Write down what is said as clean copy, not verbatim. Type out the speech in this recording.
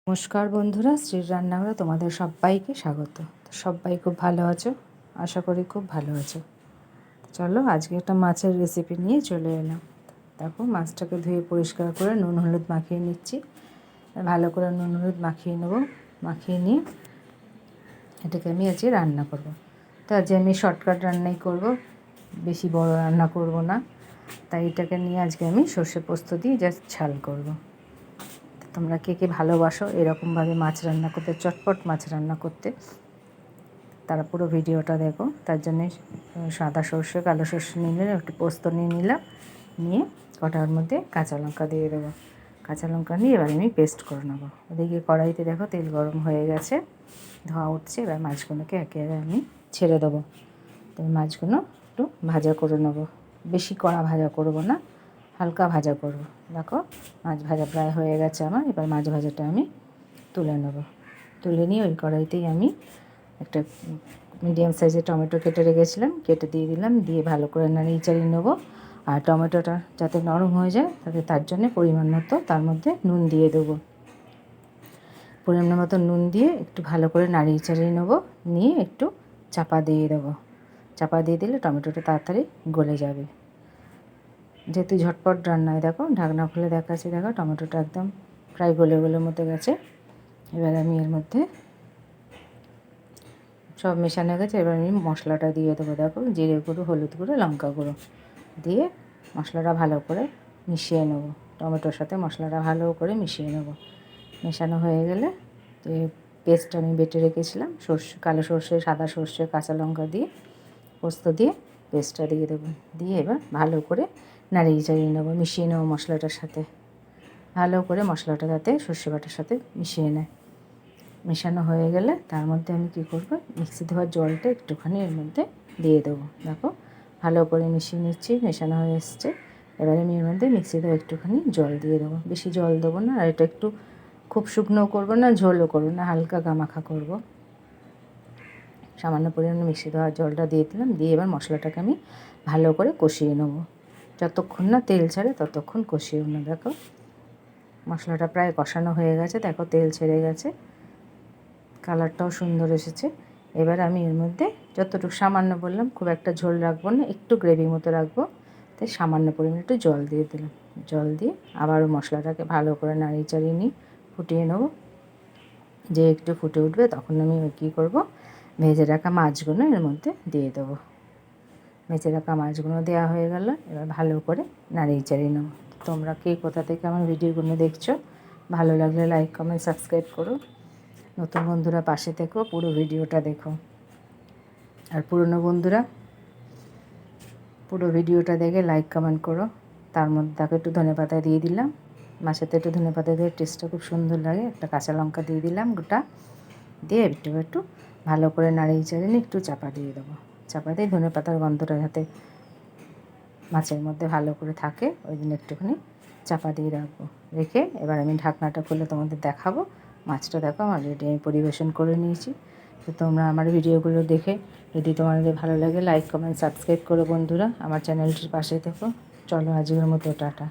নমস্কার বন্ধুরা, শ্রীর রান্নাঘরে তোমাদের সবাইকে স্বাগত। সবাই খুব ভালো আছো, আশা করি খুব ভালো আছো। চলো আজকে একটা মাছের রেসিপি নিয়ে চলে এলাম। দেখো মাছটাকে ধুয়ে পরিষ্কার করে নুন হলুদ মাখিয়ে নিচ্ছি। ভালো করে নুন হলুদ মাখিয়ে নেবো। মাখিয়ে নিয়ে এটাকে আমি আজকে রান্না করব। তো আজকে আমি শর্টকাট রান্নাই করব, বেশি বড় রান্না করব না। তাই এটাকে নিয়ে আজকে আমি সর্ষে পোস্ত দিয়ে জাস্ট ঝাল করব। তোমরা কে কে ভালোবাসো এরকমভাবে মাছ রান্না করতে, চটপট মাছ রান্না করতে, তারা পুরো ভিডিওটা দেখো। তার জন্যে সাদা সর্ষে কালো সর্ষে নিয়ে নিলাম, একটু পোস্ত নিয়ে নিলাম, নিয়ে কটার মধ্যে কাঁচা লঙ্কা দিয়ে দেবো। কাঁচা লঙ্কা নিয়ে এবার আমি পেস্ট করে নেবো। ওদিকে কড়াইতে দেখো তেল গরম হয়ে গেছে, ধোঁয়া উঠছে। এবার মাছগুলোকে একে একে আমি ছেড়ে দেবো। তো মাছগুলো একটু ভাজা করে নেবো, বেশি কড়া ভাজা করব না, হালকা ভাজা করব। দেখো মাছ ভাজা প্রায় হয়ে গেছে আমার। এবার মাছ ভাজাটা আমি তুলে নেব। তুলে নিয়ে ওই কড়াইতেই আমি একটা মিডিয়াম সাইজের টমেটো কেটে রেখেছিলাম, কেটে দিয়ে দিলাম। দিয়ে ভালো করে নাড়িয়ে চাড়িয়ে নেবো। আর টমেটোটা যাতে নরম হয়ে যায় তার জন্য পরিমাণ মতো তার মধ্যে নুন দিয়ে দেবো। পরিমাণ মতো নুন দিয়ে একটু ভালো করে নাড়িয়ে চাড়িয়ে নেবো। নিয়ে একটু চাপা দিয়ে দেবো। চাপা দিয়ে দিলে টমেটোটা তাড়াতাড়ি গলে যাবে। যেহেতু ঝটপট রান্নায়, দেখো ঢাকনা খুলে দেখাচ্ছি, দেখো টমেটোটা একদম প্রায় গলে গলে মতো গেছে। এবার আমি এর মধ্যে সব মেশানো গেছে। এবার আমি মশলাটা দিয়ে দেবো। দেখো জিরে গুঁড়ো, হলুদ গুঁড়ো, লঙ্কা গুঁড়ো দিয়ে মশলাটা ভালো করে মিশিয়ে নেব। টমেটোর সাথে মশলাটা ভালো করে মিশিয়ে নেব। মেশানো হয়ে গেলে যে পেস্ট আমি বেটে রেখেছিলাম, সর্ষে কালো সর্ষে সাদা সর্ষে কাঁচা লঙ্কা দিয়ে পোস্ত দিয়ে পেস্টটা দিয়ে দেবো। দিয়ে এবার ভালো করে নাড়িয়ে চাড়িয়ে নেবো, মিশিয়ে নেবো মশলাটার সাথে। ভালো করে মশলাটা যাতে সর্ষে বাটার সাথে মিশিয়ে নেয়। মেশানো হয়ে গেলে তার মধ্যে আমি কী করবো, মিক্সি ধোয়ার জলটা একটুখানি এর মধ্যে দিয়ে দেবো। দেখো ভালো করে মিশিয়ে নিচ্ছি, মেশানো হয়ে এসছে। এবারে আমি এর মধ্যে মিক্সি ধোয়া একটুখানি জল দিয়ে দেবো। বেশি জল দেবো না, আর এটা একটু খুব শুকনো করবো না, ঝোলও করবো না, হালকা গামাখা করবো। সামান্য পরিমাণে মিক্সি ধোয়ার জলটা দিয়ে দিলাম। দিয়ে এবার মশলাটাকে আমি ভালো করে কষিয়ে নেবো। যতক্ষণ না তেল ছাড়ে ততক্ষণ কষিয়ে নেবো। দেখো মশলাটা প্রায় কষানো হয়ে গেছে, দেখো তেল ছেড়ে গেছে, কালারটাও সুন্দর এসেছে। এবার আমি এর মধ্যে যতটুকু সামান্য বললাম, খুব একটা ঝোল রাখবো না, একটু গ্রেভি মতো রাখবো, তাই সামান্য পরিমাণে একটু জল দিয়ে দিলাম। জল দিয়ে আবারও মশলাটাকে ভালো করে নাড়িয়ে চাড়িয়ে নিয়ে ফুটিয়ে নেবো। যে একটু ফুটে উঠবে তখন আমি কী করবো, ভেজে রাখা মাছগুলো এর মধ্যে দিয়ে দেবো। ভেজে রাখা মাছগুলো দেওয়া হয়ে গেল। এবার ভালো করে নাড়িয়ে চাড়িয়ে নেবো। তোমরা কে কোথা থেকে আমার ভিডিওগুলো দেখছো, ভালো লাগলে লাইক কমেন্ট সাবস্ক্রাইব করো। নতুন বন্ধুরা পাশে থেকো, পুরো ভিডিওটা দেখো। আর পুরনো বন্ধুরা পুরো ভিডিওটা দেখে লাইক কমেন্ট করো। তার মধ্যে তাকে একটু ধনেপাতা দিয়ে দিলাম। মাছেতে একটু ধনেপাতা দিয়ে টেস্টটা খুব সুন্দর লাগে। একটা কাঁচা লঙ্কা দিয়ে দিলাম গোটা, দিয়ে একটু একটু ভালো করে নাড়িয়ে চাড়িয়ে নিয়ে একটু চাপা দিয়ে দেবো। চাপা দিয়ে ধনেপাতার গন্ধটা যাতে মাছের মধ্যে ভালো করে থাকে ওই জন্য একটুখানি চাপা দিয়ে রাখবো। রেখে এবার আমি ঢাকনাটা খুলে তোমাদের দেখাবো। মাছটা দেখো আমার রেডি, আমি পরিবেশন করে নিয়েছি। তো তোমরা আমার ভিডিওগুলো দেখে যদি তোমাদের ভালো লাগে লাইক কমেন্ট সাবস্ক্রাইব করো বন্ধুরা, আমার চ্যানেলটির পাশে থেকো। চলো আজকের মতো টাটা।